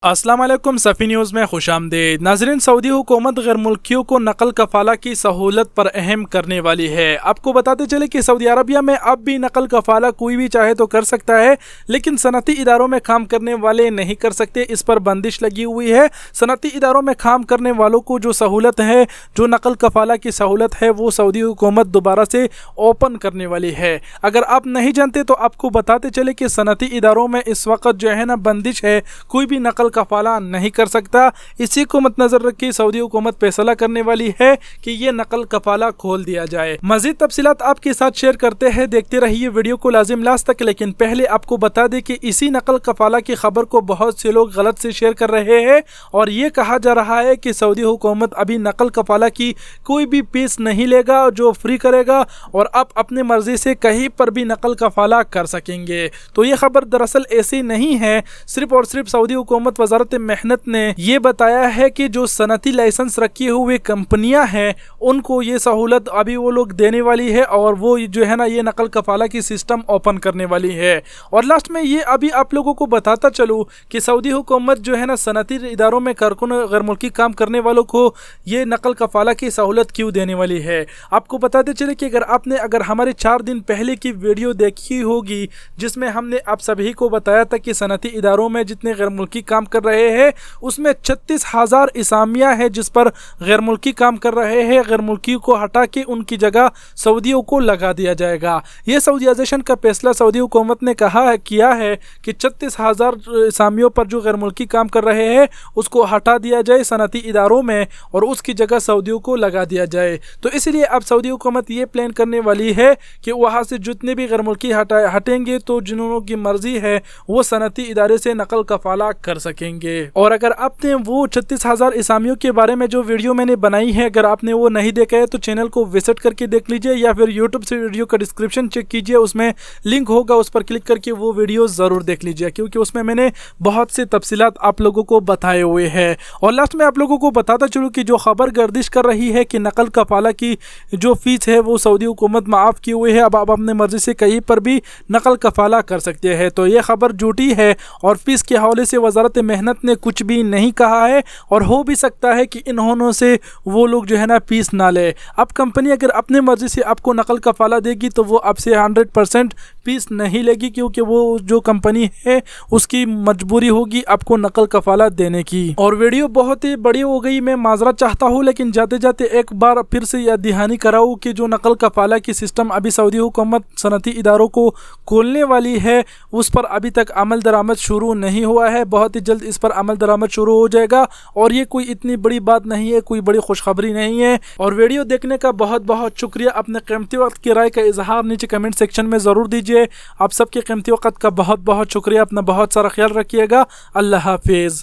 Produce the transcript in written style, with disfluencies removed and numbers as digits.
अस्सलाम वालेकुम सफ़ी न्यूज़ में खुश आमदीद। नाज़रीन, सऊदी हुकूमत गैर मुल्कियों को नकल कफ़ाला की सहूलत पर अहम करने वाली है। आपको बताते चले कि सऊदी अरबिया में अब भी नकल कफ़ाला कोई भी चाहे तो कर सकता है, लेकिन सनती इदारों में काम करने वाले नहीं कर सकते। इस पर बंदिश लगी हुई है। सनती इदारों में काम करने वालों को जो सहूलत है, जो नकल कफ़ाला की सहूलत है, वो सऊदी हुकूमत दोबारा से ओपन करने वाली है। अगर आप नहीं जानते तो आपको बताते चले कि सनती इदारों में इस वक्त जो है ना बंदिश है, कोई भी नकल कफ़ाला नहीं कर सकता। इसी को मद्देनजर रख के सऊदी हुकूमत फैसला करने वाली है कि ये नकल कफ़ाला खोल दिया जाए। मजीद तफसीलात आपके साथ शेयर करते हैं, देखते रहिए वीडियो को लाजिम लास्ट तक। लेकिन पहले आपको बता दें कि इसी नकल कफ़ाला की खबर को बहुत से लोग गलत से शेयर कर रहे हैं और ये कहा जा रहा है कि सऊदी हुकूमत अभी नकल कफ़ाला की कोई भी फीस नहीं लेगा, जो फ्री करेगा और आप अपनी मर्जी से कहीं पर भी नकल कफ़ाला कर सकेंगे। तो ये खबर दरअसल ऐसी नहीं है। सिर्फ और सिर्फ सऊदी हुकूमत वजारत मेहनत ने ये बताया है कि जो सनती लाइसेंस रखी हुई कंपनियां हैं उनको ये सहूलत अभी वो लोग देने वाली है और वो जो है ना ये नकल कफ़ाला की सिस्टम ओपन करने वाली है। और लास्ट में ये अभी आप लोगों को बताता चलूँ कि सऊदी हुकूमत जो है ना सनती इदारों में कारकुन गैर मुल्की काम करने वालों को ये नकल कफ़ाला की सहूलत क्यों देने वाली है। आपको बताते चले कि अगर हमारे 4 दिन पहले की वीडियो देखी होगी जिसमें हमने आप सभी को बताया था कि सनती इदारों में जितने गैर मुल्की काम कर रहे हैं उसमें 36,000 इसामिया है जिस पर गैर मुल्की काम कर रहे हैं। गैर मुल्की को हटा के उनकी जगह सऊदियों को लगा दिया जाएगा। यह सऊदीजाइजेशन का फैसला सऊदी हुकूमत ने किया है कि 36,000 इसामियों पर जो गैर मुल्की काम कर रहे हैं उसको हटा दिया जाए सनती इदारों में और उसकी जगह सऊदियों को लगा दिया जाए। तो इसलिए अब सऊदी हुकूमत ये प्लान करने वाली है कि वहाँ से जितने भी गैर मुल्की हटेंगे तो जिन्होंने की मर्जी है वो सनती इदारे से नकल कफ़ाला कर सकेंगे। और अगर आपने वो 36,000 इसामियों के बारे में जो वीडियो मैंने बनाई है, अगर आपने वो नहीं देखा है तो चैनल को विजिट करके देख लीजिए या फिर यूट्यूब से वीडियो का डिस्क्रिप्शन चेक कीजिए, उसमें लिंक होगा, उस पर क्लिक करके वो वीडियो ज़रूर देख लीजिए क्योंकि उसमें मैंने बहुत से तफसीलात आप लोगों को बताए हुए हैं। और लास्ट में आप लोगों को बताता चलूँ कि जो खबर गर्दिश कर रही है कि नकल कफ़ाला की जो फीस है वो सऊदी हुकूमत माफ़ की हुई है, अब आप अपने मर्जी से कहीं पर भी नकल कफ़ाला कर सकते हैं, तो ये खबर झूठी है और फीस के हवाले से वजारत मेहनत ने कुछ भी नहीं कहा है और हो भी सकता है कि इन्होंने से वो लोग जो है ना फीस ना ले। अब कंपनी अगर अपने मर्जी से आपको नकल कफ़ाला देगी तो वो आपसे 100% फीस नहीं लेगी क्योंकि वो जो कंपनी है उसकी मजबूरी होगी आपको नकल कफ़ाला देने की। और वीडियो बहुत ही बड़ी हो गई, मैं माजरत चाहता हूँ, लेकिन जाते जाते एक बार फिर से याद दहानी कराऊँ कि जो नकल कफ़ाला की सिस्टम अभी सऊदी हुकूमत सनती इदारों को खोलने वाली है उस पर अभी तक अमल दरामद शुरू नहीं हुआ है। बहुत ही जल्द इस पर अमल दरामद शुरू हो जाएगा और ये कोई इतनी बड़ी बात नहीं है, कोई बड़ी खुशखबरी नहीं है। और वीडियो देखने का बहुत बहुत शुक्रिया। अपने कीमती वक्त की राय का इजहार नीचे कमेंट सेक्शन में ज़रूर दीजिए। आप सबके कीमती वक्त का बहुत बहुत शुक्रिया। अपना बहुत सारा ख्याल रखिएगा। अल्लाह हाफिज़।